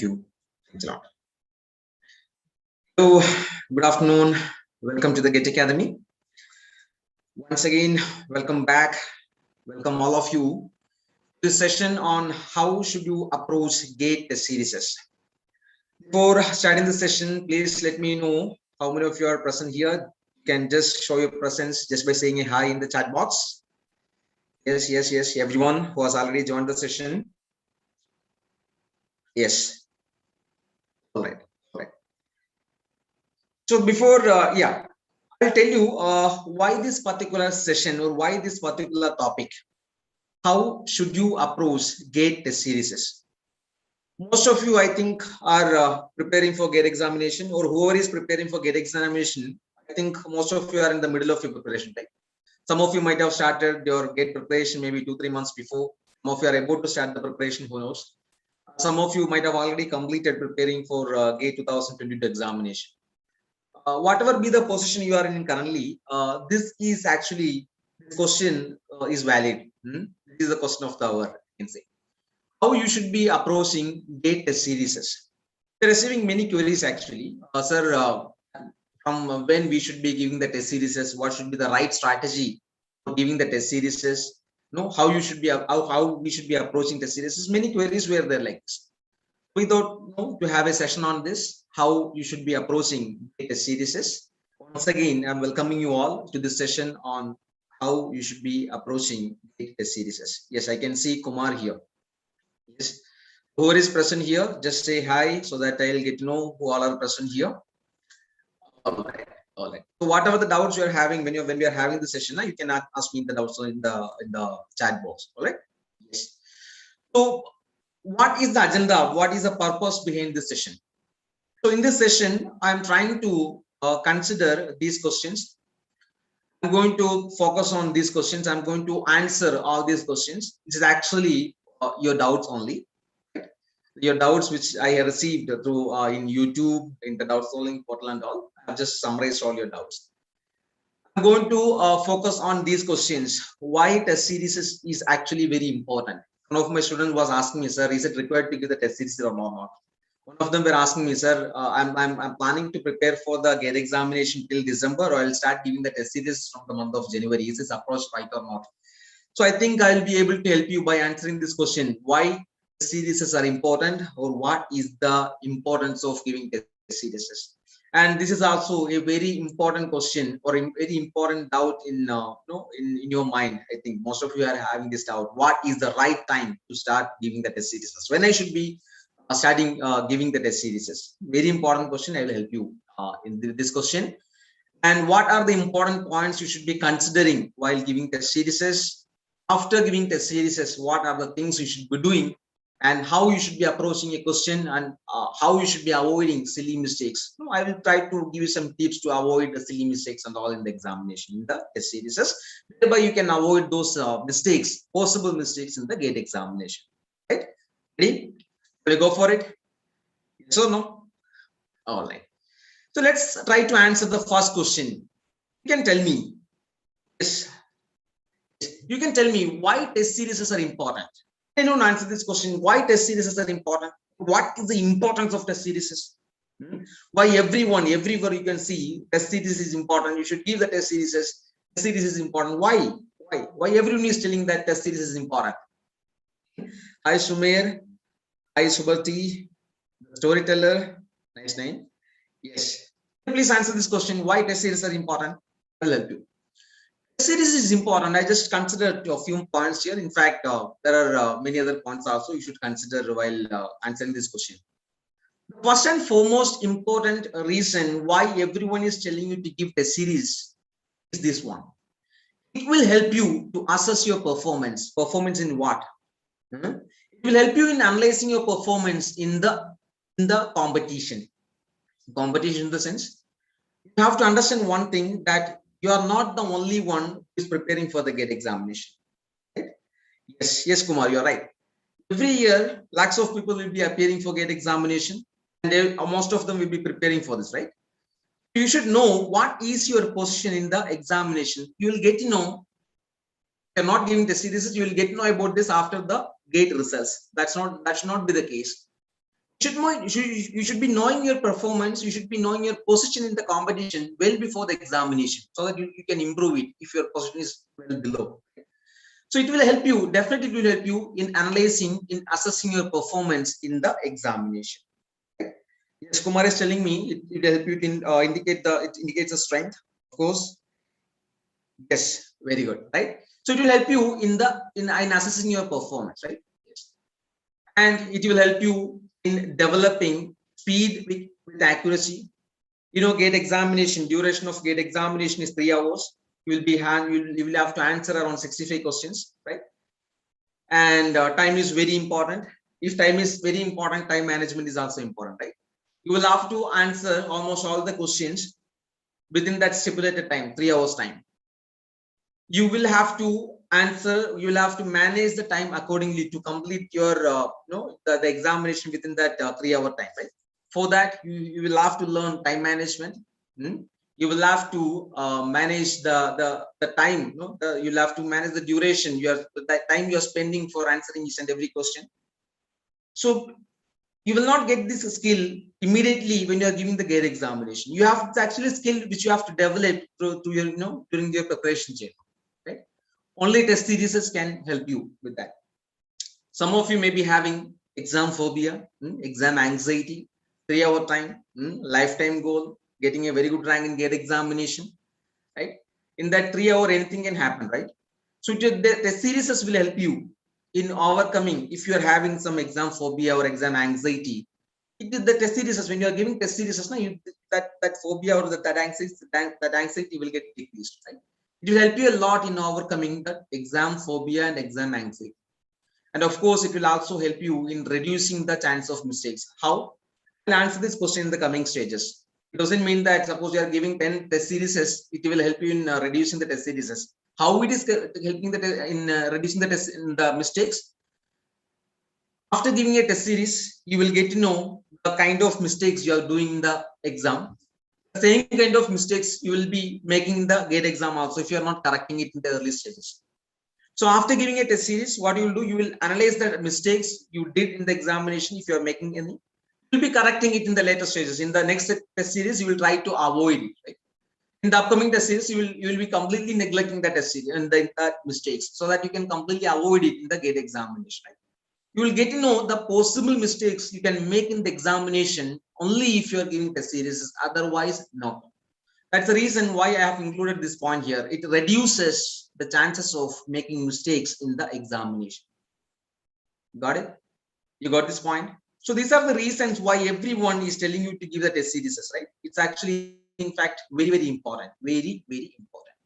you. Thanks a lot. So, good afternoon. Welcome to the GATE Academy. Once again, welcome back. Welcome all of you to this session on how should you approach GATE test series. Before starting the session, please let me know how many of you are present here. You can just show your presence just by saying a hi in the chat box. Yes. Everyone who has already joined the session. Yes. All right. So before, I'll tell you why this particular session or why this particular topic. How should you approach GATE test series? Most of you, I think, are preparing for GATE examination, or whoever is preparing for GATE examination. I think most of you are in the middle of your preparation, right? Some of you might have started your GATE preparation maybe 2-3 months before. Some of you are about to start the preparation, who knows? Some of you might have already completed preparing for GATE 2022 examination. Whatever be the position you are in currently, this is actually, this question is valid. This is the question of the hour, I can say. How you should be approaching GATE test series. We're receiving many queries actually. Sir, from when we should be giving the test series, what should be the right strategy for giving the test series? How you should be, how we should be approaching test series. Many queries were there like this. We thought to have a session on this, how you should be approaching the series. Once again, I'm welcoming you all to this session on how you should be approaching the series. Yes, I can see Kumar here. Yes, whoever is present here, just say hi so that I'll get to know who all are present here. All right. So whatever the doubts you're having when we are having the session, you can ask me the doubts in the chat box. All right. Yes. So what is the agenda? What is the purpose behind this session? So in this session, I'm trying to consider these questions. I'm going to focus on these questions. I'm going to answer all these questions. This is actually your doubts only. Right? Your doubts which I have received through in YouTube, in the doubt solving portal and all. I've just summarized all your doubts. I'm going to focus on these questions. Why test series is actually very important. One of my students was asking me, sir, is it required to give the test series or not? One of them were asking me, sir, I'm planning to prepare for the GATE examination till December, or I'll start giving the test series from the month of January. Is this approach right or not? So I think I'll be able to help you by answering this question. Why test series are important, or what is the importance of giving test series? And this is also a very important question, or a very important doubt in your mind. I think most of you are having this doubt. What is the right time to start giving the test series? When I should be starting giving the test series? Very important question. I will help you in this question. And what are the important points you should be considering while giving test series? After giving test series, what are the things you should be doing, and how you should be approaching a question, and how you should be avoiding silly mistakes? I will try to give you some tips to avoid the silly mistakes and all in the examination, in the test series. Thereby you can avoid those mistakes, possible mistakes in the GATE examination. Right? Ready? Will you go for it? Yes or no? All right. So let's try to answer the first question. You can tell me, yes, you can tell me why test series are important. I don't answer this question. Why test series are important? What is the importance of test series? Why everywhere you can see test series is important. You should give the test series. Test series is important. Why? Why everyone is telling that test series is important? Hi Sumer. Hi Subhati. Storyteller. Nice name. Yes. Please answer this question. Why test series are important? I will help you. Test series is important. I just considered a few points here. In fact, there are many other points also you should consider while answering this question. The first and foremost important reason why everyone is telling you to give test series is this one. It will help you to assess your performance. Performance in what? It will help you in analyzing your performance in the competition. Competition in the sense, you have to understand one thing, that you are not the only one who is preparing for the GATE examination. Right? Yes, Kumar, you're right. Every year, lakhs of people will be appearing for GATE examination, and most of them will be preparing for this, right? You should know what is your position in the examination. You will get to know. If you're not giving the series, you will get to know about this after the GATE results. That should not be the case. You should be knowing your performance. You should be knowing your position in the competition well before the examination, so that you can improve it if your position is well below. So it will help you, definitely it will help you in analyzing, in assessing your performance in the examination. Yes, Kumar is telling me it will help you in it indicates the strength, of course. Yes, very good, right? So it will help you in assessing your performance, right? Yes. And it will help you in developing speed with accuracy. Gate examination, duration of gate examination is 3 hours. You will have to answer around 65 questions, right? And time is very important. If time is very important, time management is also important, right? You will have to answer almost all the questions within that stipulated time, 3 hours time. You will have to answer, you will have to manage the time accordingly to complete your the examination within that 3-hour time, right? For that, you will have to learn time management. You will have to manage the time. You'll have to manage the duration, the time you're spending for answering each and every question. So you will not get this skill immediately when you are giving the gate examination. You have it's actually a skill which you have to develop through your during your preparation journey, right? Only test series can help you with that. Some of you may be having exam phobia, exam anxiety, 3-hour time, lifetime goal, getting a very good rank in gate examination, right? In that 3 hour, anything can happen, right? So the series will help you in overcoming if you are having some exam phobia or exam anxiety. It is the test series. When you are giving test series, that phobia or that anxiety will get decreased, right? It will help you a lot in overcoming the exam phobia and exam anxiety. And of course, it will also help you in reducing the chance of mistakes. How? I'll answer this question in the coming stages. It doesn't mean that suppose you are giving 10 test series, it will help you in reducing the test series. How it is helping in reducing the mistakes? After giving a test series, you will get to know the kind of mistakes you are doing in the exam. The same kind of mistakes you will be making in the gate exam also if you are not correcting it in the early stages. So after giving a test series, what you will do, you will analyze the mistakes you did in the examination if you are making any. You will be correcting it in the later stages. In the next test series, you will try to avoid it. Right? In the upcoming test series, you will be completely neglecting the test series and the mistakes so that you can completely avoid it in the gate examination. Right? You will get to know the possible mistakes you can make in the examination only if you are giving test series, otherwise not. That's the reason why I have included this point here. It reduces the chances of making mistakes in the examination. Got it? You got this point? So these are the reasons why everyone is telling you to give the test series, right? It's actually, in fact, very, very important. Very, very important.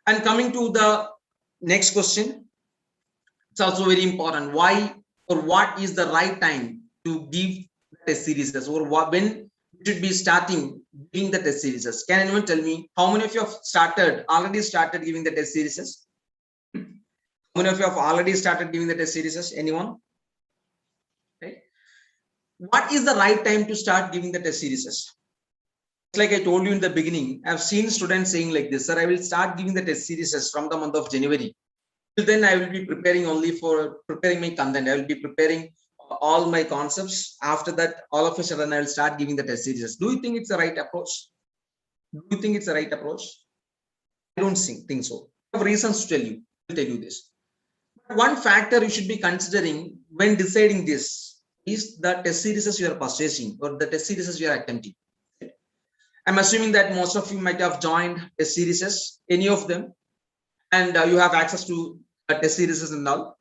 And coming to the next question, it's also very important. Why or what is the right time to give test series, or when you should be starting giving the test series? Can anyone tell me how many of you have already started giving the test series? How many of you have already started giving the test series? Anyone? Right? What is the right time to start giving the test series? Like I told you in the beginning, I've seen students saying like this, sir, I will start giving the test series from the month of January. Till then, I will be preparing only for preparing my content. I will be preparing all my concepts. After that, all of a sudden, I will start giving the test series. Do you think it's the right approach? Do you think it's the right approach? I don't think so. I have reasons to tell you. I'll tell you this. One factor you should be considering when deciding this is the test series you are purchasing or the test series you are attempting. I'm assuming that most of you might have joined test series, any of them, and you have access to test series and all.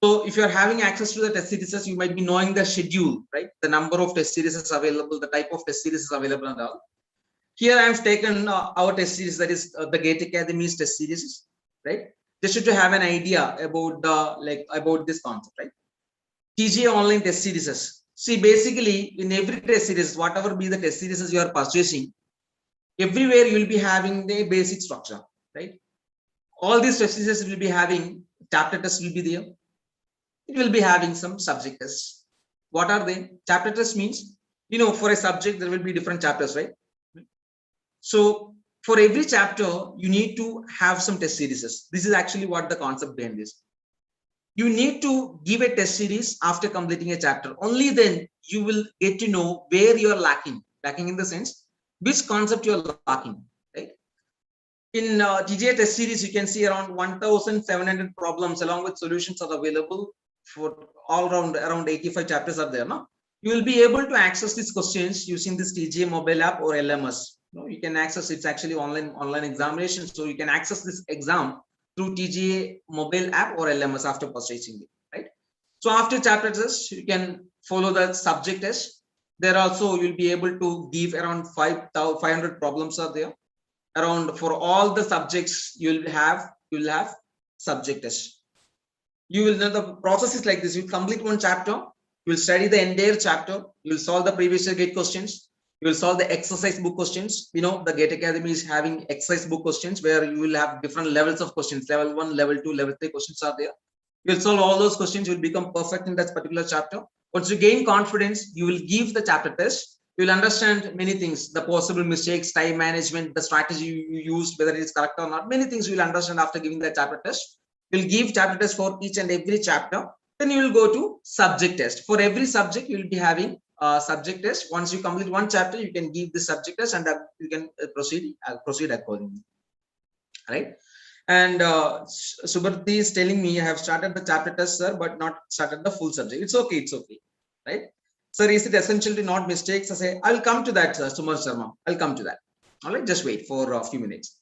So if you're having access to the test series, you might be knowing the schedule, right? The number of test series is available, the type of test series is available and all. Here I have taken our test series, that is the Gate Academy's test series, right? Just to have an idea about this concept, right? TGA online test series. See, basically in every test series, whatever be the test series you are purchasing, everywhere you will be having the basic structure, right? All these test series will be having chapter tests will be there. It will be having some subject tests. What are they? Chapter test means, for a subject, there will be different chapters, right? So for every chapter, you need to have some test series. This is actually what the concept behind is. You need to give a test series after completing a chapter. Only then you will get to know where you are lacking. Lacking in the sense, which concept you are lacking, right? In TGA Test Series, you can see around 1,700 problems along with solutions are available for all around 85 chapters are there. No? You will be able to access these questions using this TGA mobile app or LMS. You can access, it's actually online examination. So you can access this exam through TGA mobile app or LMS after purchasing it, right? So after chapter test, you can follow the subject test. There also you'll be able to give around 500 problems are there. Around for all the subjects you'll have subject test. You will know the process is like this. You complete one chapter, you will study the entire chapter, you will solve the previous year gate questions, you will solve the exercise book questions. The Gate Academy is having exercise book questions where you will have different levels of questions. Level 1, level 2, level 3 questions are there. You will solve all those questions, you will become perfect in that particular chapter. Once you gain confidence, you will give the chapter test. You will understand many things, the possible mistakes, time management, the strategy you used, whether it is correct or not. Many things you will understand after giving the chapter test. You will give chapter test for each and every chapter. Then you will go to subject test. For every subject, you will be having a subject test. Once you complete one chapter, you can give the subject test and you can proceed accordingly. Right? And Subharti is telling me I have started the chapter test, sir, but not started the full subject. It's okay, right? Sir, is it essential to not mistakes? I say, I'll come to that, Sumar Sharma. I'll come to that. All right, just wait for a few minutes.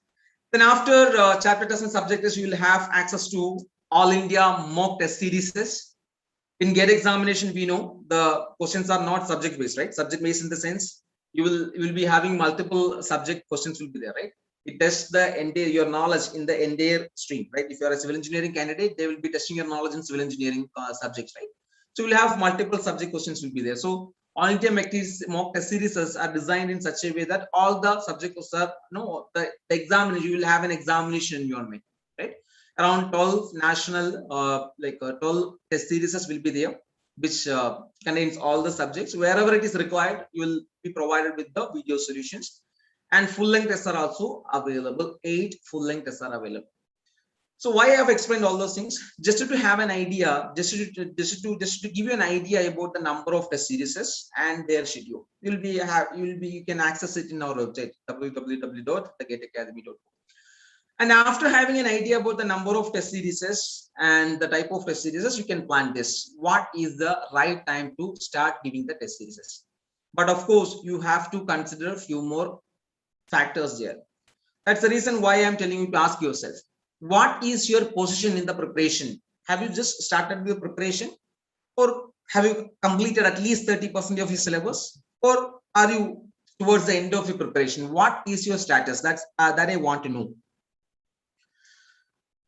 Then after chapter test and subject test, you will have access to All India mock test series. In GATE examination, we know the questions are not subject based, right? Subject based in the sense you will be having multiple subject questions will be there, right? It tests the entire your knowledge in the entire stream, right? If you are a civil engineering candidate, they will be testing your knowledge in civil engineering subjects, right? So we'll have multiple subject questions will be there. So all India mock test series are designed in such a way that all the subjects are the exam. You will have an examination environment, right? Around 12 national 12 test series will be there, which contains all the subjects. Wherever it is required, you will be provided with the video solutions. And full-length tests are also available. 8 full-length tests are available. So why I have explained all those things? Just to have an idea, just to give you an idea about the number of test series and their schedule. You can access it in our website www.thegateacademy.com. And after having an idea about the number of test series and the type of test series, you can plan this. What is the right time to start giving the test series? But of course, you have to consider a few more factors there. That's the reason why I'm telling you to ask yourself, what is your position in the preparation? Have you just started your preparation, or have you completed at least 30% of your syllabus, or are you towards the end of your preparation? What is your status? That I want to know.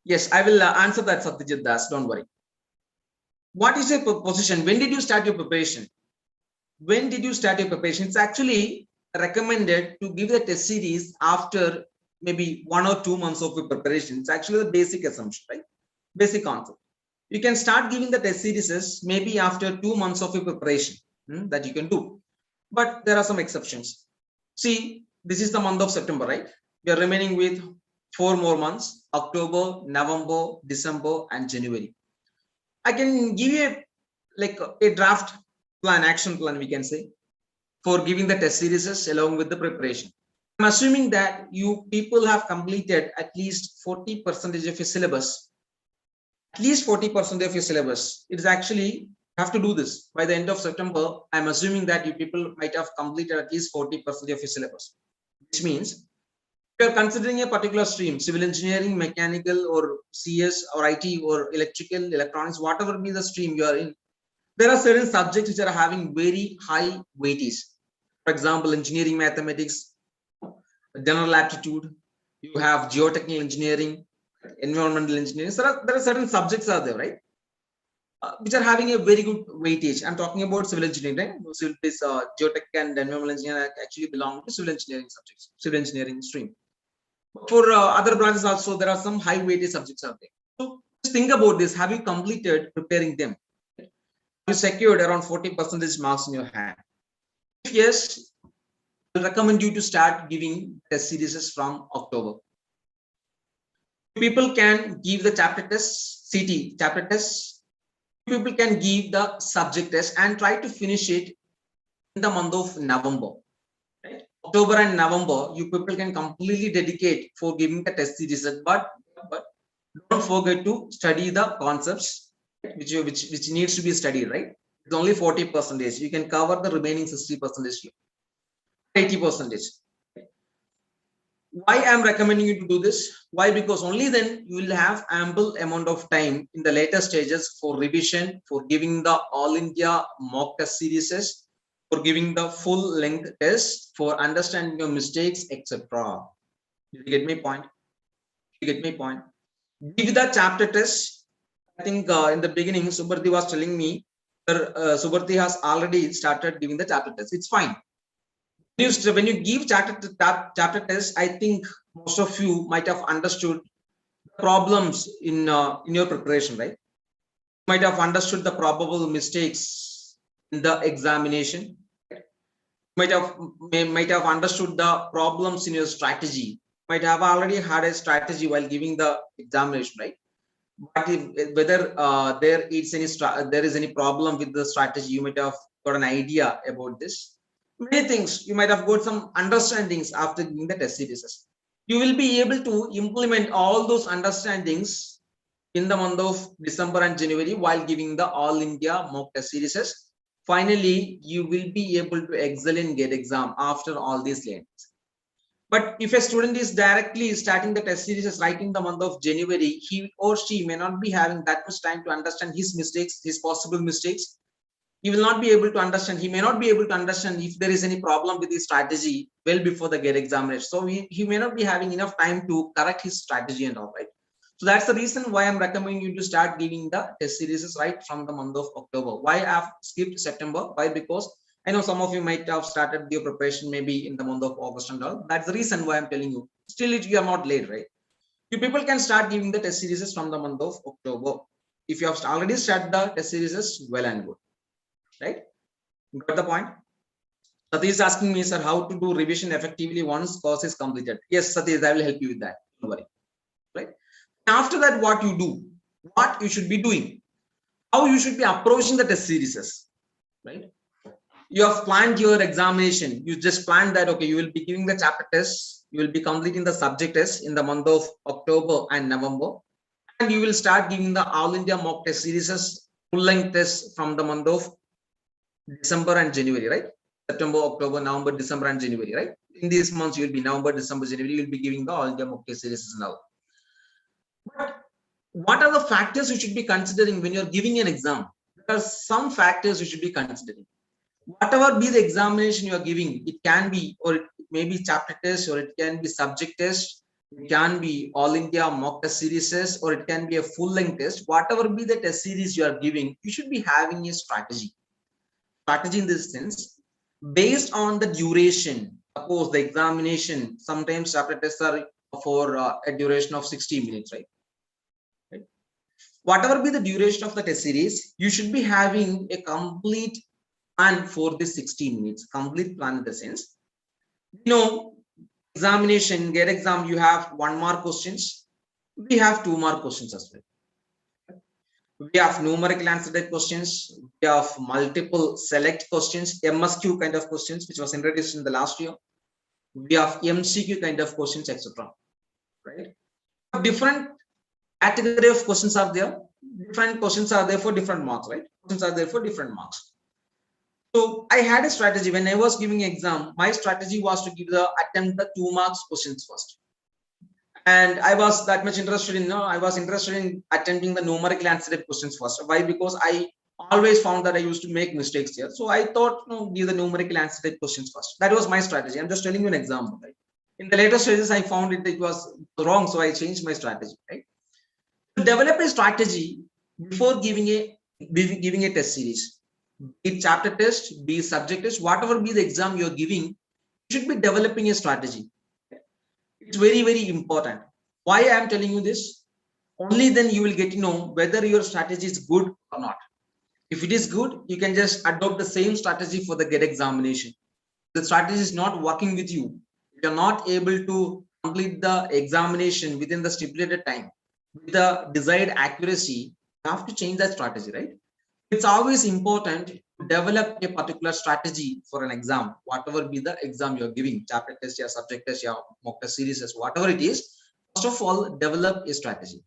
Yes, I will answer that, Satyajit Das. Don't worry. What is your position? When did you start your preparation? When did you start your preparation? It's actually recommended to give the test series after maybe 1 or 2 months of your preparation. It's actually the basic assumption, right? Basic concept. You can start giving the test series maybe after 2 months of your preparation that you can do. But there are some exceptions. See, this is the month of September, right? We are remaining with 4 more months: October, November, December, and January. I can give you a draft plan, action plan, we can say, for giving the test series along with the preparation. I'm assuming that you people have completed at least 40% of your syllabus. At least 40% of your syllabus. It is actually have to do this by the end of September. I'm assuming that you people might have completed at least 40% of your syllabus, which means if you're considering a particular stream, civil engineering, mechanical, or CS, or IT, or electrical, electronics, whatever be the stream you are in, there are certain subjects which are having very high weightage. For example, engineering mathematics, general aptitude, you have geotechnical engineering, environmental engineering. So there are certain subjects are there, right? Which are having a very good weightage. I'm talking about civil engineering, right? So this geotech and environmental engineering actually belong to civil engineering subjects, civil engineering stream. For other branches also, there are some high weightage subjects out there. So just think about this. Have you completed preparing them? You secured around 40% marks in your hand? If yes, I recommend you to start giving test series from October. People can give the chapter test, CT chapter test people can give the subject test and try to finish it in the month of November. Right? October and November, you people can completely dedicate for giving the test series, but don't forget to study the concepts which needs to be studied, right? It's only 40%. You can cover the remaining 60%, 80%. Why I'm recommending you to do this? Why? Because only then you will have ample amount of time in the later stages for revision, for giving the all India mock test series, for giving the full length test, for understanding your mistakes, etc. You get my point? You get my point? Give the chapter test. I think in the beginning, Subarti was telling me that Subarti has already started giving the chapter test. It's fine. When you give chapter test, I think most of you might have understood the problems in your preparation, right? You might have understood the probable mistakes in the examination. Might have understood the problems in your strategy. Might have already had a strategy while giving the examination, right? But whether there is any problem with the strategy, you might have got an idea about this. Many things you might have got some understandings after giving the test series. You will be able to implement all those understandings in the month of December and January while giving the all India mock test series. Finally, you will be able to excel in GATE exam after all these learnings. But if a student is directly starting the test series right in the month of January, he or she may not be having that much time to understand his mistakes, his possible mistakes. He will not be able to understand. He may not be able to understand if there is any problem with his strategy well before the GATE examination. So he may not be having enough time to correct his strategy and all, right? So that's the reason why I'm recommending you to start giving the test series right from the month of October. Why I've skipped September? Why? Because I know some of you might have started your preparation maybe in the month of August and all. That's the reason why I'm telling you. Still, you are not late, right? You people can start giving the test series from the month of October. If you have already started the test series, well and good, right? Got the point? Satish is asking me, sir, how to do revision effectively once course is completed. Yes, Satish, I will help you with that. Don't worry, right? After that, what you do, what you should be doing, how you should be approaching the test series, right? You have planned your examination. You just planned that, okay, you will be giving the chapter test. You will be completing the subject test in the month of October and November. And you will start giving the All India mock test series, full length test from the month of December and January, right? September, October, November, December, and January, right? In these months, you will be November, December, January, you will be giving the All India mock test series now. But what are the factors you should be considering when you're giving an exam? There are some factors you should be considering. Whatever be the examination you are giving, it can be, or it may be chapter test, or it can be subject test, it can be all India mock test series, or it can be a full length test. Whatever be the test series you are giving, you should be having a strategy. Strategy in this sense, based on the duration. Suppose the examination, sometimes chapter tests are for a duration of 60 minutes, right? Whatever be the duration of the test series, you should be having a complete plan for this 60 minutes. Complete plan in the sense, examination, GATE exam, you have 1 mark questions. We have 2 mark questions as well. We have numerical answer type questions. We have multiple select questions, MSQ kind of questions, which was introduced in the last year. We have MCQ kind of questions, etc. Right? Different category of questions are there. Different questions are there for different marks, right? Questions are there for different marks. So I had a strategy when I was giving exam. My strategy was to attempt the 2 marks questions first. And I was that much interested in, I was interested in attempting the numerical answer type questions first. Why? Because I always found that I used to make mistakes here. So I thought, give the numerical answer type questions first. That was my strategy. I'm just telling you an example, right? In the later stages, I found it was wrong. So I changed my strategy, right? To develop a strategy before giving a test series, be it chapter test, be it subject test, whatever be the exam you're giving, you should be developing a strategy. It's very, very important. Why I am telling you this? Only then you will get to know whether your strategy is good or not. If it is good, you can just adopt the same strategy for the GATE examination. The strategy is not working with you. You're not able to complete the examination within the stipulated time with the desired accuracy. You have to change that strategy, right? It's always important to develop a particular strategy for an exam, whatever be the exam you're giving, chapter test, your subject test, your mock test series, whatever it is. First of all, develop a strategy.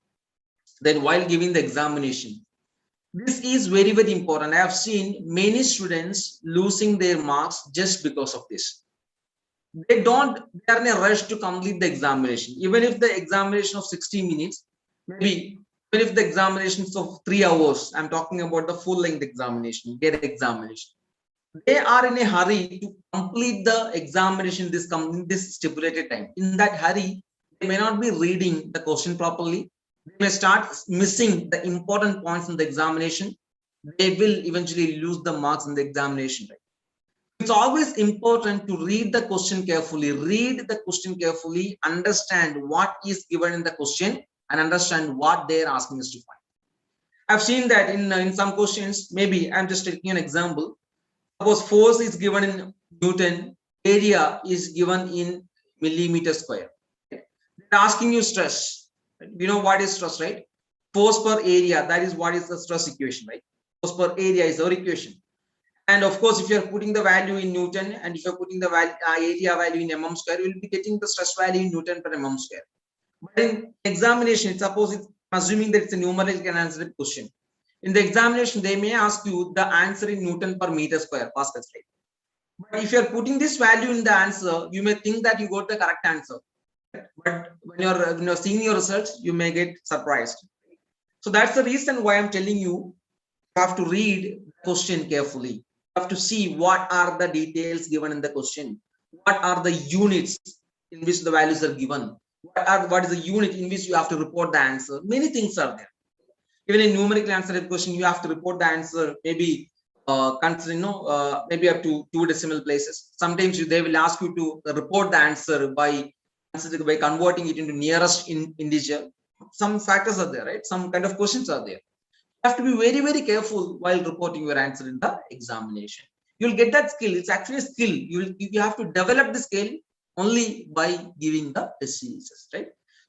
Then while giving the examination, this is very, very important. I have seen many students losing their marks just because of this. They are in a rush to complete the examination. Even if the examination of 60 minutes, maybe even if the examinations of 3 hours, I'm talking about the full length examination, get examination. They are in a hurry to complete the examination this stipulated time. In that hurry, they may not be reading the question properly. They may start missing the important points in the examination. They will eventually lose the marks in the examination. Right? It's always important to read the question carefully. Read the question carefully, understand what is given in the question, and understand what they are asking us to find. I've seen that in some questions, maybe I'm just taking an example. Suppose force is given in Newton, area is given in millimeter square. They're asking you stress. You know what is stress, right? Force per area, that is what is the stress equation, right? Force per area is our equation. And of course, if you're putting the value in Newton and if you're putting the area value in mm square, you will be getting the stress value in Newton per mm square. But in examination, suppose it's assuming that it's a numerical answer question. In the examination, they may ask you the answer in Newton per meter square, Pascal. But if you're putting this value in the answer, you may think that you got the correct answer. But when you're seeing your results, you may get surprised. So that's the reason why I'm telling you, you have to read the question carefully. You have to see what are the details given in the question. What are the units in which the values are given. What is the unit in which you have to report the answer. Many things are there. Even a numerical answer question, you have to report the answer, maybe considering maybe up to 2 decimal places. Sometimes they will ask you to report the answer by converting it into nearest integer. Some factors are there, right? Some kind of questions are there. You have to be very, very careful while reporting your answer in the examination. You'll get that skill. It's actually a skill. You have to develop the skill only by giving the test series, right?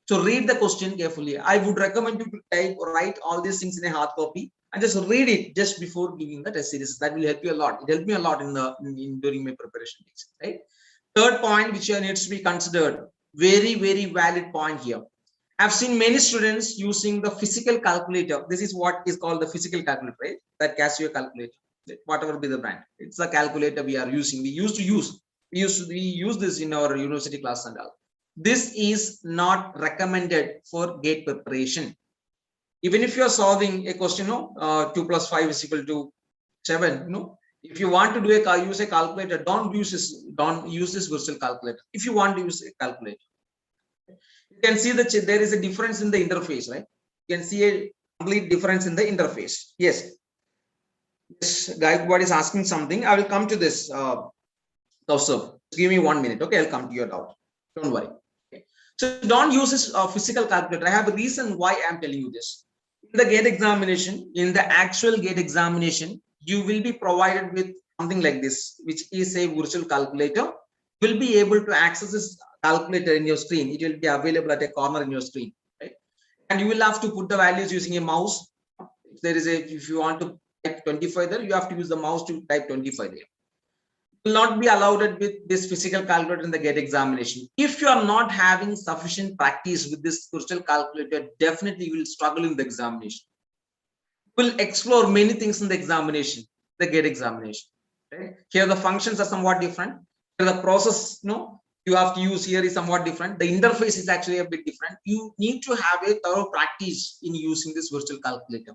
So read the question carefully. I would recommend you to type or write all these things in a hard copy and just read it just before giving the test series. That will help you a lot. It helped me a lot during my preparation days, right? Third point which needs to be considered, very, very valid point here. I've seen many students using the physical calculator. This is what is called the physical calculator, right? That Casio calculator, whatever be the brand. It's a calculator we are using. We used to use this in our university class and all. This is not recommended for GATE preparation. Even if you are solving a question, 2 plus 5 is equal to 7, if you want to use a calculator, don't use this virtual calculator. If you want to use a calculator, you can see that there is a difference in the interface, right? You can see a complete difference in the interface. Yes, this guy what is asking something. I will come to this. Kaustubh, give me 1 minute. Okay, I'll come to your doubt. Don't worry. Okay. So don't use this physical calculator. I have a reason why I'm telling you this. In the GATE examination, in the actual GATE examination, you will be provided with something like this, which is a virtual calculator. You will be able to access this calculator in your screen. It will be available at a corner in your screen, right? And you will have to put the values using a mouse. If you want to type 25 there, you have to use the mouse to type 25 there. Will not be allowed with this physical calculator in the GATE examination. If you are not having sufficient practice with this virtual calculator, definitely you will struggle in the examination. You will explore many things in the examination, the GATE examination. Right? Here the functions are somewhat different. Here the process, you have to use here is somewhat different. The interface is actually a bit different. You need to have a thorough practice in using this virtual calculator.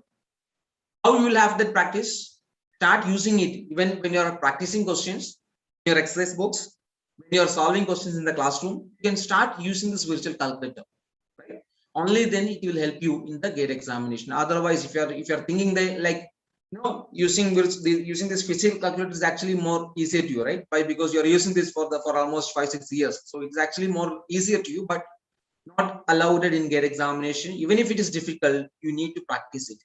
How you will have that practice? Start using it even when you are practicing questions, in your exercise books, when you are solving questions in the classroom. You can start using this virtual calculator. Right? Only then it will help you in the GATE examination. Otherwise, if you are thinking that using this physical calculator is actually more easier to you, right? Why? Because you are using this for almost 5-6 years, so it's actually more easier to you, but not allowed in GATE examination. Even if it is difficult, you need to practice it.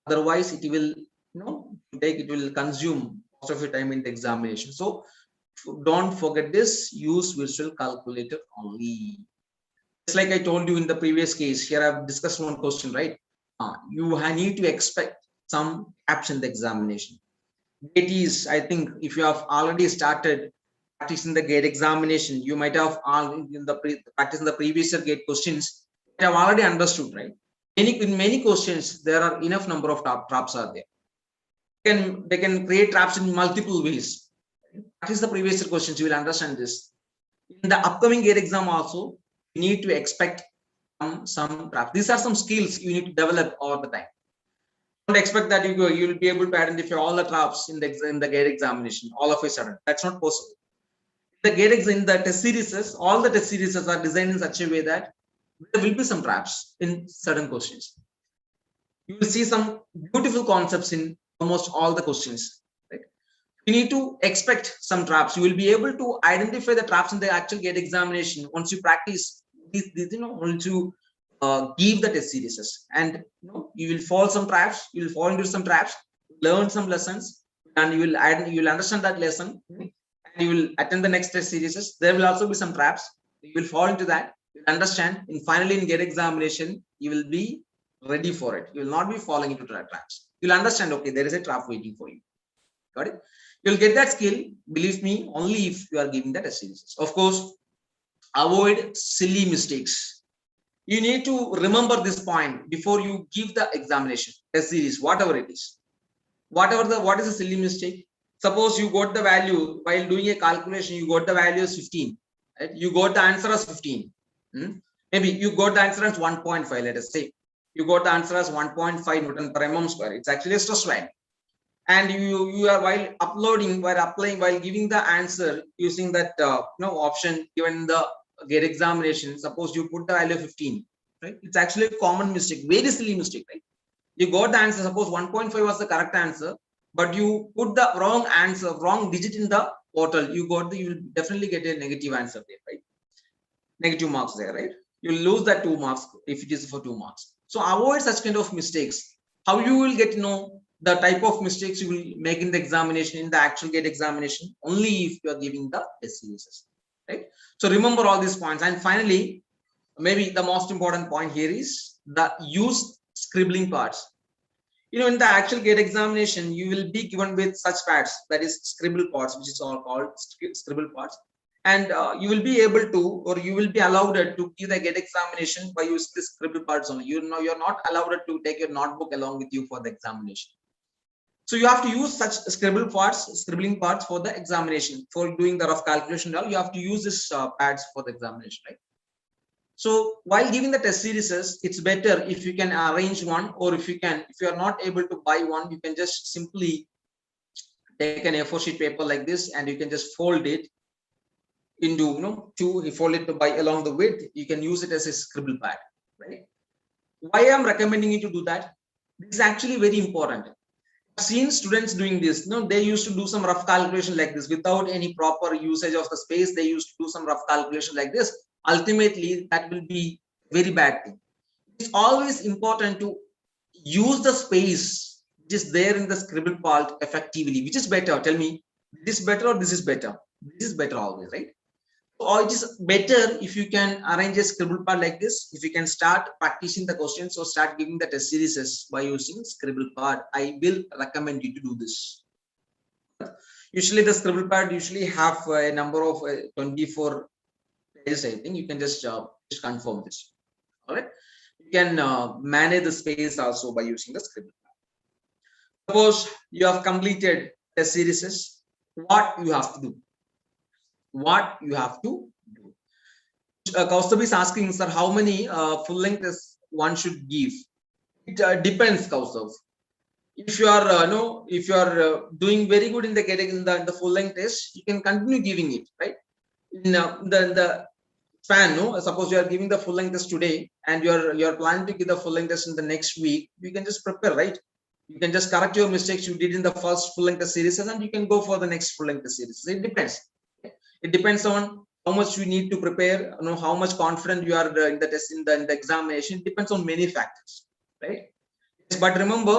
Otherwise, it will it will consume most of your time in the examination. So don't forget this. Use virtual calculator only. Just like I told you in the previous case, here I've discussed one question, right? You need to expect some gaps in the examination. Gate is, I think, if you have already started practicing the gate examination, you might have practiced in the previous year gate questions. You have already understood, right? In many questions, there are enough number of traps are there. They can create traps in multiple ways. Practice the previous year questions, you will understand this. In the upcoming gate exam also, you need to expect some traps. These are some skills you need to develop all the time. Don't expect that you will be able to identify all the traps in the gate examination all of a sudden. That's not possible. The gate exam, in the test series, all the test series are designed in such a way that there will be some traps in certain questions. You will see some beautiful concepts in almost all the questions. Right? You need to expect some traps. You will be able to identify the traps in the actual gate examination once you practice these once you give the test series, and you will fall some traps. You will fall into some traps, learn some lessons, and you will understand that lesson, and you will attend the next test series. There will also be some traps. You will fall into that. You will understand, and finally in gate examination, you will be ready for it. You will not be falling into traps. You'll understand, okay, there is a trap waiting for you. Got it? You'll get that skill, believe me, only if you are giving that test series. Of course, avoid silly mistakes. You need to remember this point before you give the examination, test series, whatever it is. What is a silly mistake? Suppose you got the value while doing a calculation, you got the value as 15. Right? You got the answer as 15. Maybe you got the answer as 1.5, let us say. You got the answer as 1.5 Newton per mm square. It's actually a stress value. And you are while applying, while giving the answer using that option given in the gate examination, suppose you put the value of 15, right? It's actually a common mistake, very silly mistake, right? You got the answer, suppose 1.5 was the correct answer, but you put the wrong answer, wrong digit in the portal. You will definitely get a negative answer there, right? Negative marks there, right? You'll lose that 2 marks if it is for 2 marks. So avoid such kind of mistakes. How you will get to know the type of mistakes you will make in the examination, in the actual gate examination, only if you are giving the test series, right? So remember all these points. And finally, maybe the most important point here is the use scribbling parts. In the actual gate examination, you will be given with such pads, that is scribble parts, which is all called scribble parts. And you will be able to, or you will be allowed to give the gate examination by using the scribble parts only. You're not allowed to take your notebook along with you for the examination. So you have to use such scribbling parts for the examination. For doing the rough calculation, you have to use this pads for the examination, right? So while giving the test series, it's better if you can arrange one, or if you are not able to buy one, you can just simply take an A4 sheet paper like this, and you can just fold it into two. You fold it by along the width. You can use it as a scribble pad, right? Why I'm recommending you to do that? This is actually very important. I've seen students doing this. They used to do some rough calculation like this without any proper usage of the space. They used to do some rough calculation like this. Ultimately, that will be very bad thing. It's always important to use the space which is there in the scribble part effectively. Which is better? Tell me, this is better or this is better? This is better always, right? Or it is better if you can arrange a scribble pad like this. If you can start practicing the questions or start giving the test series by using scribble pad, I will recommend you to do this. Usually the scribble pad have a number of 24 pages. I think you can just confirm this. All right. You can manage the space also by using the scribble pad. Suppose you have completed test series. What you have to do? What you have to do. Kaustav is asking, sir, how many full length tests one should give? It depends, Kaustav. If you are doing very good in the full length test, you can continue giving it, right? In the span, suppose you are giving the full length test today, and you are planning to give the full length test in the next week. You can just prepare, right? You can just correct your mistakes you did in the first full length test series, and you can go for the next full length test series. It depends. It depends on how much you need to prepare, how much confident you are in the test, in the examination. It depends on many factors, right? Yes, but remember,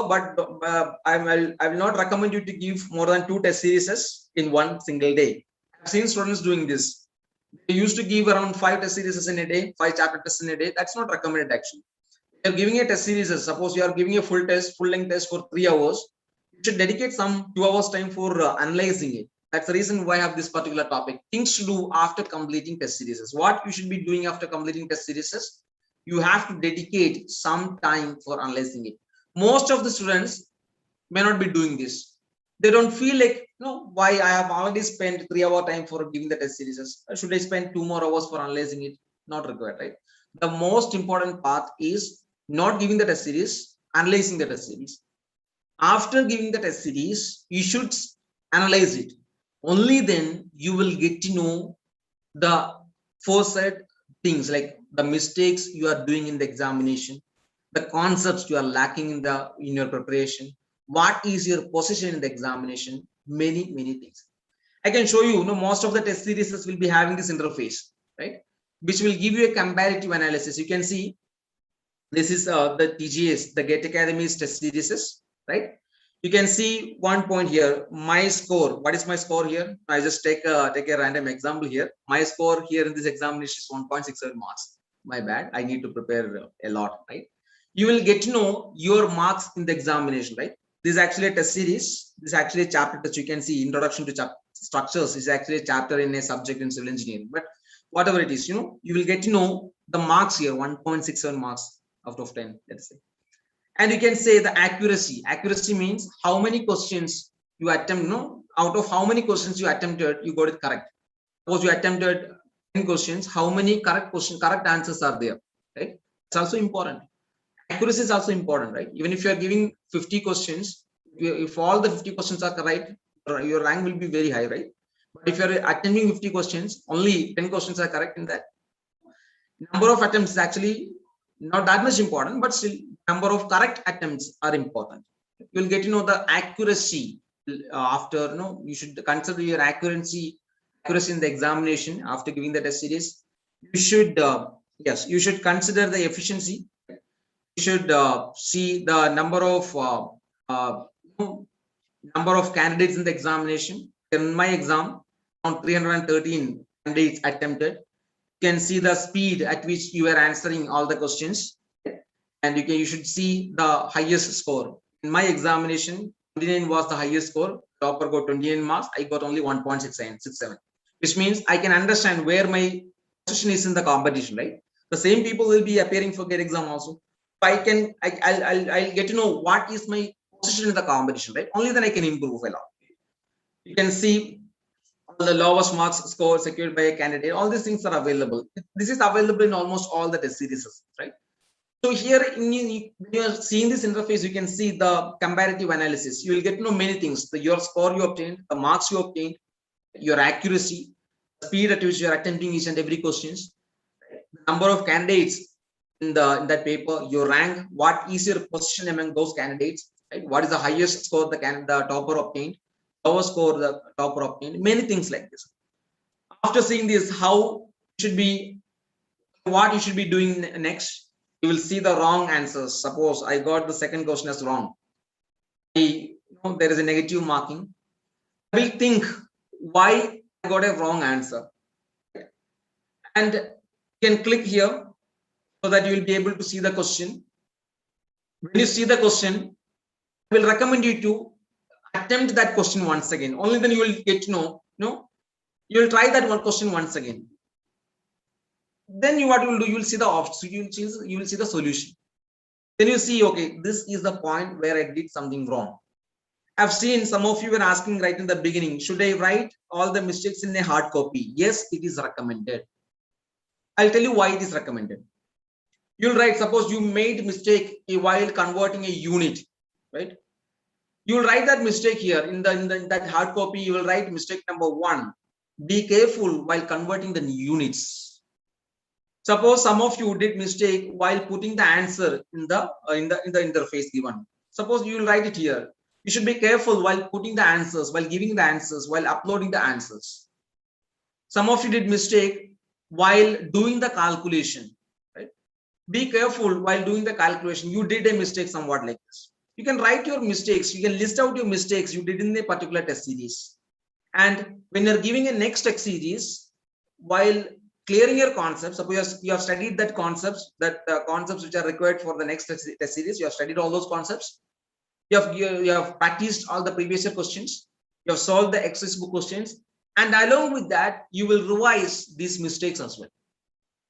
I will not recommend you to give more than 2 test series in one single day. I've seen students doing this. They used to give around 5 test series in a day, 5 chapter tests in a day. That's not recommended actually. You're giving a test series. Suppose you are giving a full length test for 3 hours. You should dedicate some 2 hours time for analyzing it. That's the reason why I have this particular topic. Things to do after completing test series. What you should be doing after completing test series is you have to dedicate some time for analyzing it. Most of the students may not be doing this. They don't feel like, why I have already spent 3 hour time for giving the test series. Should I spend 2 more hours for analyzing it? Not required, right? The most important part is not giving the test series, analyzing the test series. After giving the test series, you should analyze it. Only then you will get to know the foresight things like the mistakes you are doing in the examination, the concepts you are lacking in your preparation, what is your position in the examination, many things. I can show you, most of the test series will be having this interface, right, which will give you a comparative analysis. You can see this is the TGA's, the Gate Academy's test series, right? You can see one point here, my score. What is my score here? I just take a random example here. My score here in this examination is 1.67 marks. My bad. I need to prepare a lot, right? You will get to know your marks in the examination, right? This is actually a test series. This is actually a chapter that you can see. Introduction to structures is actually a chapter in a subject in civil engineering. But whatever it is, you will get to know the marks here, 1.67 marks out of 10, let's say. And you can say the accuracy. Accuracy means how many questions you attempt, out of how many questions you attempted, you got it correct. Suppose you attempted 10 questions, how many correct answers are there, right? It's also important. Accuracy is also important, right? Even if you are giving 50 questions, if all the 50 questions are correct, your rank will be very high, right? But if you are attempting 50 questions, only 10 questions are correct in that. Number of attempts is actually not that much important, but still number of correct attempts are important. You'll get to know the accuracy after, you should consider your accuracy in the examination after giving the test series. You should, yes, you should consider the efficiency. You should see the number of candidates in the examination. In my exam, around 313 candidates attempted. You can see the speed at which you are answering all the questions, and you should see the highest score. In my examination, 29 was the highest score. Topper got 29 marks. I got only 1.67, which means I can understand where my position is in the competition, right? The same people will be appearing for GATE exam also. I'll get to know what is my position in the competition, right? Only then I can improve a lot. You can see the lowest marks score secured by a candidate. All these things are available. This is available in almost all the test series, right? So here, when you are seeing this interface, you can see the comparative analysis. You will get to know many things: your score you obtained, the marks you obtained, your accuracy, the speed at which you are attempting each and every questions, the number of candidates in that paper, your rank, what is your position among those candidates, right? What is the highest score the topper obtained, lowest score the topper obtained, many things like this. After seeing this, what you should be doing next, you will see the wrong answers. Suppose I got the second question as wrong. There is a negative marking. I will think why I got a wrong answer. And you can click here so that you will be able to see the question. When you see the question, I will recommend you to attempt that question once again. Only then you will get to know, you will try that one question once again. Then what you will do, you will see the option, you will see the solution. Then you see, okay, this is the point where I did something wrong. I've seen some of you were asking right in the beginning, should I write all the mistakes in a hard copy? Yes, it is recommended. I'll tell you why it is recommended. You'll write, suppose you made mistake while converting a unit, right? You'll write that mistake here in that hard copy. You will write mistake number 1. Be careful while converting the units. Suppose some of you did mistake while putting the answer in the interface given. Suppose you will write it here. You should be careful while putting the answers, while giving the answers, while uploading the answers. Some of you did mistake while doing the calculation, right? Be careful while doing the calculation. You did a mistake somewhat like this. You can write your mistakes. You can list out your mistakes you did in a particular test series. And when you're giving a next test series, while clearing your concepts. Suppose you have studied that concepts, concepts which are required for the next test series. You have studied all those concepts. You have practiced all the previous year questions. You have solved the exercise book questions, and along with that, you will revise these mistakes as well,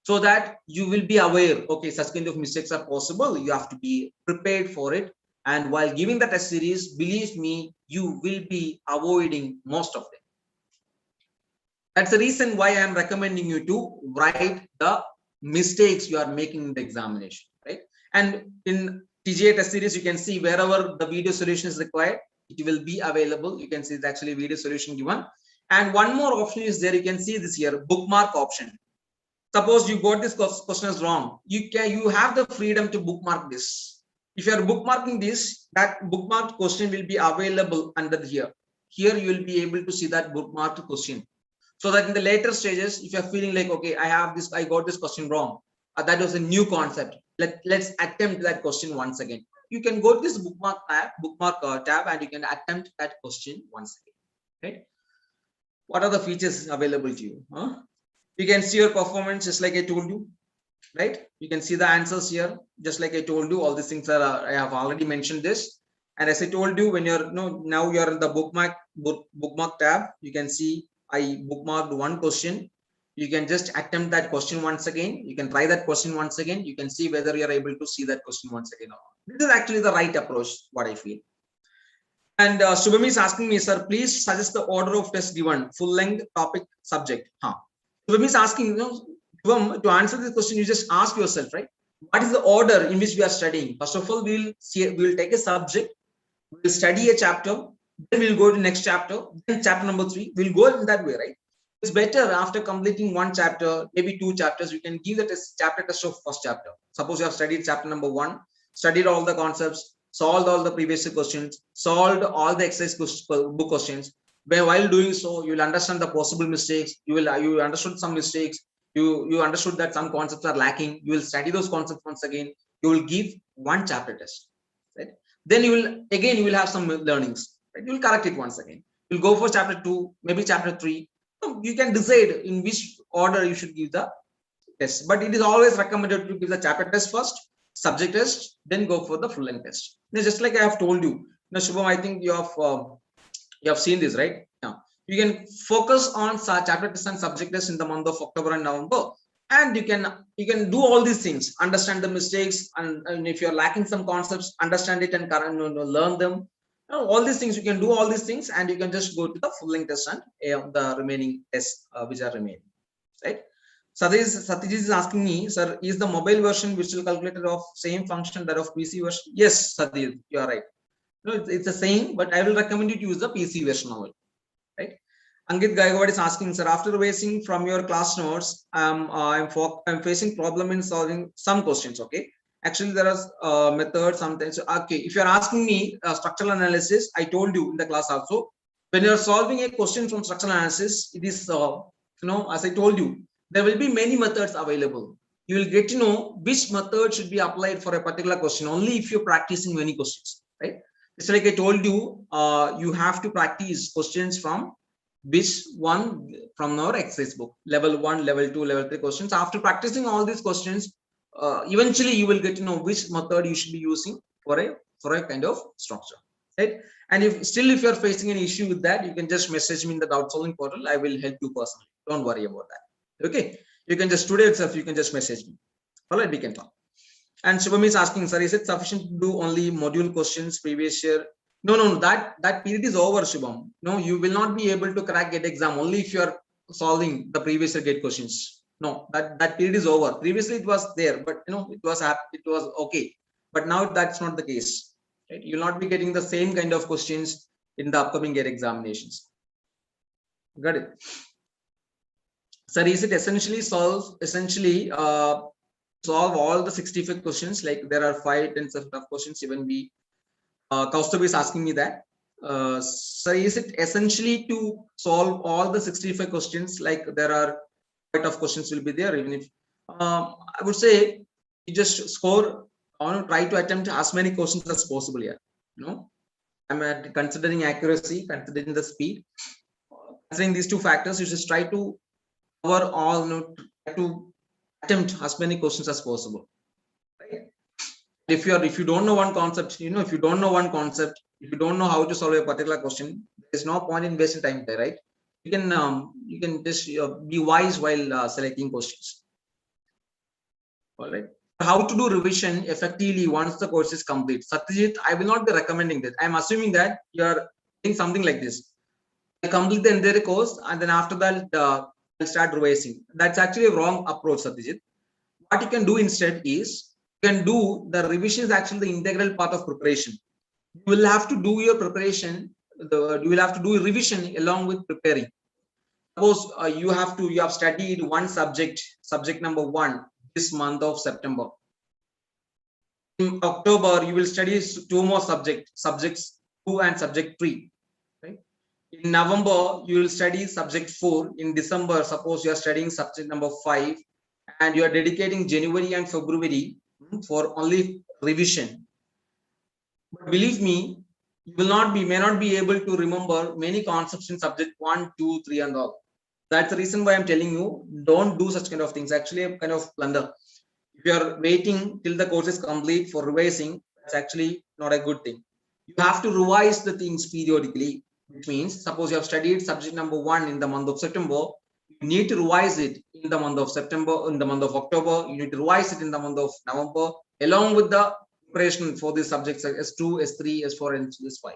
so that you will be aware. Okay, such kind of mistakes are possible. You have to be prepared for it. And while giving the test series, believe me, you will be avoiding most of them. That's the reason why I am recommending you to write the mistakes you are making in the examination, right? And in TGA test series, you can see wherever the video solution is required, it will be available. You can see it's actually video solution given. And one more option is there. You can see this here, bookmark option. Suppose you got this question is wrong. You have the freedom to bookmark this. If you are bookmarking this, that bookmarked question will be available under here. Here you will be able to see that bookmarked question. So that in the later stages, if you're feeling like, okay, I got this question wrong, that was a new concept. Let's attempt that question once again. You can go to this bookmark tab, and you can attempt that question once again. Right? What are the features available to you? You can see your performance just like I told you. Right? You can see the answers here, just like I told you. All these things are I have already mentioned this. And as I told you, when you're now you're in the bookmark tab, you can see I bookmarked one question. You can just attempt that question once again. You can try that question once again. You can see whether you are able to see that question once again or not. This is actually the right approach, what I feel. And Shubham is asking me, sir, please suggest the order of test given, full length, topic, subject. Shubham is asking, Shubham, to answer this question, you just ask yourself, right? What is the order in which we are studying? First of all, we'll take a subject, we'll study a chapter, then we'll go to the next chapter, then chapter number 3. We'll go in that way, right? It's better after completing one chapter, maybe 2 chapters, you can give the chapter test of first chapter. Suppose you have studied chapter number 1, studied all the concepts, solved all the previous questions, solved all the exercise book questions. While doing so, you will understand the possible mistakes. You understood some mistakes. You understood that some concepts are lacking. You will study those concepts once again. You will give one chapter test, right? Then you will have some learnings. Right? You will correct it once again. You'll go for chapter 2, maybe chapter 3. You can decide in which order you should give the test. But it is always recommended to give the chapter test first, subject test, then go for the full length test. Now, just like I have told you, now Shubham, I think you have seen this, right? Now you can focus on chapter test and subject test in the month of October and November, and you can do all these things, understand the mistakes, and if you're lacking some concepts, understand it and learn them. All these things, you can do all these things, and you can just go to the full length test and the remaining tests which are remaining, right? Satyaji is asking me, sir, is the mobile version virtual calculator of same function that of PC version? Yes, Satyaji, you are right. No, it's the same, but I will recommend you to use the PC version of it, right? Ankit Gaigwad is asking, sir, after revising from your class notes, I'm facing problem in solving some questions. Okay, actually there are methods sometimes. Okay, if you're asking me structural analysis, I told you in the class also, when you're solving a question from structural analysis, it is as I told you, there will be many methods available. You will get to know which method should be applied for a particular question only if you're practicing many questions, right? It's like I told you, you have to practice questions from which one from our exercise book, level 1, level 2, level 3 questions. After practicing all these questions, eventually you will get to know which method you should be using for a kind of structure, right? And if you're facing an issue with that, you can just message me in the doubt solving portal. I will help you personally. Don't worry about that. Okay, you can just today itself, you can just message me. All right, we can talk. And Shubham is asking, sir, is it sufficient to do only module questions previous year? No, that period is over, Shubham. No, you will not be able to crack GATE exam only if you are solving the previous year GATE questions. No, that period is over. Previously it was there, but it was okay. But now that's not the case. Right? You will not be getting the same kind of questions in the upcoming GATE examinations. Got it? Sir, is it essentially solve all the 65 questions? Like there are 5-10 set of questions. Even Kaustubh is asking me that. So is it essentially to solve all the 65 questions? Like there are quite of questions will be there. Even if I would say you just score on, try to attempt as many questions as possible here. I'm considering accuracy, considering the speed, considering these 2 factors. You just try to cover all, try to attempt as many questions as possible. Right? If you don't know one concept, if you don't know one concept, if you don't know how to solve a particular question, there's no point in wasting time there, right? You can just be wise while selecting questions. All right. How to do revision effectively once the course is complete? Satyajit, I will not be recommending this. I'm assuming that you're doing something like this. I complete the entire course and then after that I'll start revising. That's actually a wrong approach, Satyajit. What you can do instead is you can do the revision is actually the integral part of preparation. You will have to do your preparation. You will have to do revision along with preparing. Suppose you have studied one subject number 1 this month of September. In October, you will study 2 more subjects 2 and subject 3. Right? In November, you will study subject 4. In December, suppose you are studying subject number 5, and you are dedicating January and February for only revision. But believe me, you may not be able to remember many concepts in subject 1, 2, 3, and all. That's the reason why I'm telling you, don't do such kind of things. Actually, a kind of blunder. If you are waiting till the course is complete for revising, that's actually not a good thing. You have to revise the things periodically, which means suppose you have studied subject number 1 in the month of September, you need to revise it in the month of September, in the month of October, you need to revise it in the month of November, along with the preparation for these subjects like S2, S3, S4, and S5.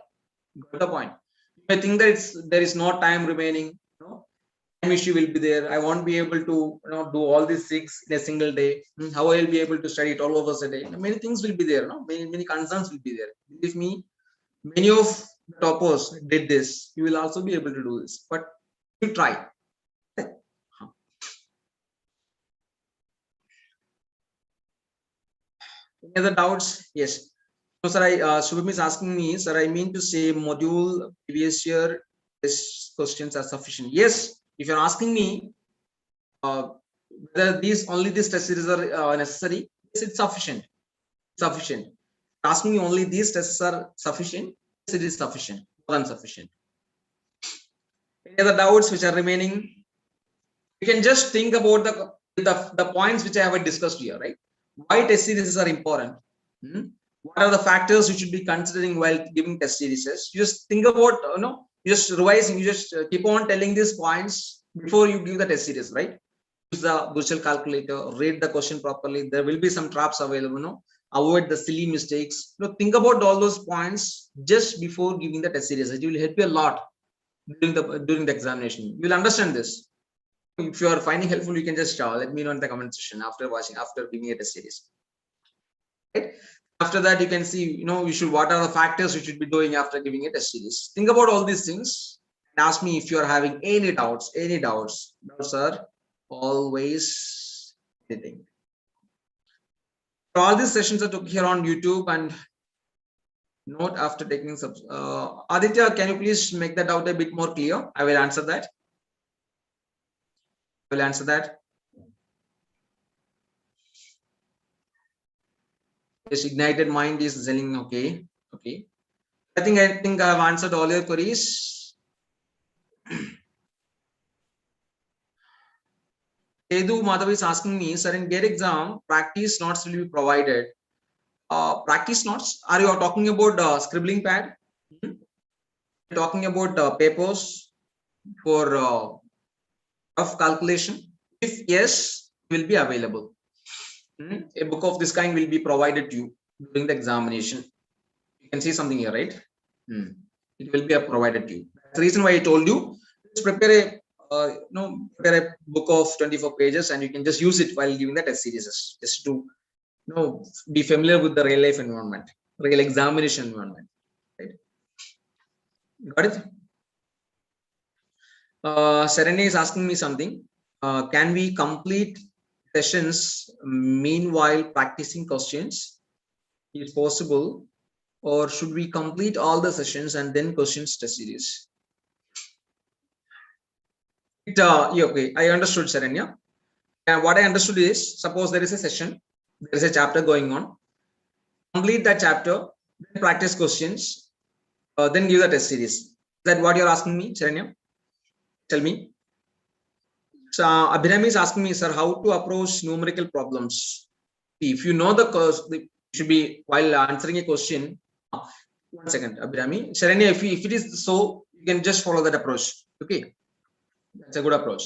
Got the point? You may think that there is no time remaining. Issue will be there. I won't be able to do all these 6 in a single day. How I will be able to study it all over a day? Many things will be there. Many concerns will be there. Believe me, many of the toppers did this. You will also be able to do this, but you try. Any other doubts? Yes. So, sir, Shubham is asking me, sir, I mean to say module previous year test questions are sufficient. Yes, if you're asking me whether only these test series are necessary, yes, it's sufficient. Sufficient. Asking me only these tests are sufficient, yes, it is sufficient, more than sufficient. Any other doubts which are remaining? You can just think about the points which I have discussed here, right? Why test series are important? What are the factors you should be considering while giving test series? You just think about, just revising, you just keep on telling these points before you give the test series, right? Use the virtual calculator, read the question properly. There will be some traps available, avoid the silly mistakes. Think about all those points just before giving the test series. It will help you a lot during the examination. You will understand this. If you are finding helpful, you can just let me know in the comment section after giving a test series. Right? After that, you can see, what are the factors you should be doing after giving a test series. Think about all these things and ask me if you are having any doubts. Doubts are always anything. So all these sessions are took here on YouTube and note after taking subs. Aditya, can you please make that doubt a bit more clear? I will answer that. Yes, ignited mind is selling. Okay. I think I have answered all your queries. Edu Madhav is asking me, sir, in GATE exam, practice notes will be provided. Practice notes? Are you talking about scribbling pad? Talking about papers for rough calculation? If yes, it will be available. A book of this kind will be provided to you during the examination. You can see something here, right? It will be provided to you. That's the reason why I told you, just prepare a book of 24 pages and you can just use it while giving the test series, just to be familiar with the real life environment, real examination environment. Right? Got it? Serena is asking me something. Can we complete sessions meanwhile practicing questions? Is possible, or should we complete all the sessions and then questions test series? Okay, I understood, Serena. And what I understood is, suppose there is a session, there is a chapter going on. Complete that chapter, then practice questions, then give the test series. Is that what you're asking me, Serena? Tell me. So, Abhinami is asking me, sir, how to approach numerical problems. If you know the course, you should be while answering a question. 1 second, Abhinami. Sharanya, if it is so, you can just follow that approach. Okay, that's a good approach.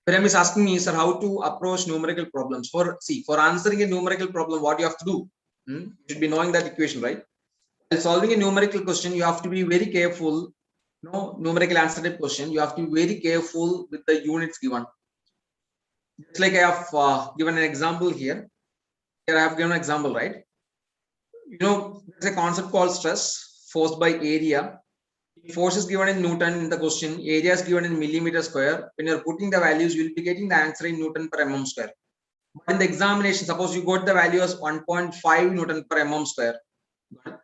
Abhinami is asking me, sir, how to approach numerical problems. For answering a numerical problem, what you have to do? You should be knowing that equation, right? While solving a numerical question, you have to be very careful. No numerical answer type question, you have to be very careful with the units given. Just like I have given an example here. Here I have given an example, right? You know, there's a concept called stress, force by area. Force is given in Newton in the question, area is given in millimeter square. When you're putting the values, you will be getting the answer in Newton per mm square. But in the examination, suppose you got the value as 1.5 Newton per mm square. But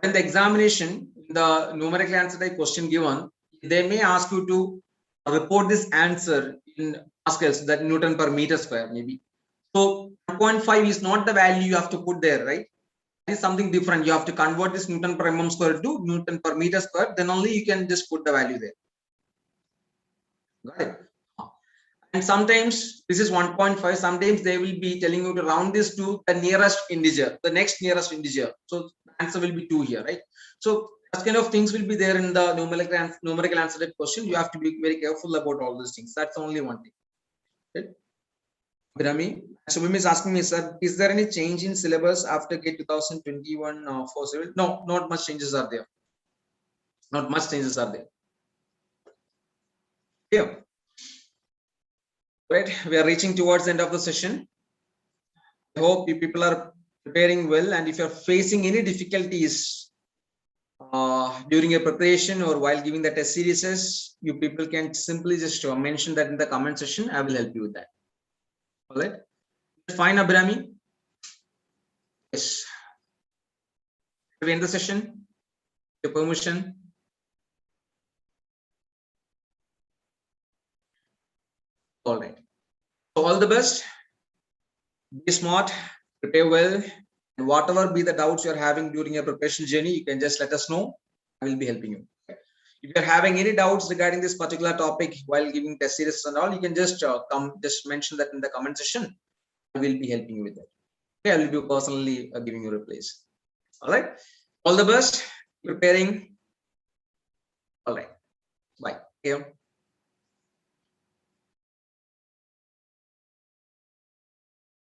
in the examination, the numerical answer type question given, they may ask you to report this answer in Pascals, that Newton per meter square, maybe. So 1.5 is not the value you have to put there, right? It is something different. You have to convert this Newton per mm square to Newton per meter square. Then only you can just put the value there. Got it? And sometimes this is 1.5. Sometimes they will be telling you to round this to the nearest integer, the next nearest integer. So the answer will be 2 here, right? So that kind of things will be there in the numerical answer type question. You have to be very careful about all these things. That's only one thing. Right? Brahmi, so Vim is asking me, sir, is there any change in syllabus after GATE 2021 for civil? No, not much changes are there. Not much changes are there. Yeah. Right, we are reaching towards the end of the session. I hope you people are preparing well, and if you're facing any difficulties during your preparation or while giving the test series, you people can simply just mention that in the comment section. I will help you with that. All right, fine, Abhinami. Yes, we end the session. Your permission. All right. So all the best. Be smart. Prepare well. And whatever be the doubts you're having during your preparation journey, you can just let us know. I will be helping you. If you're having any doubts regarding this particular topic while giving test series and all, you can just just mention that in the comment section. I will be helping you with that. Okay, I will be personally giving you replies. All right. All the best. Preparing. All right. Bye. Okay.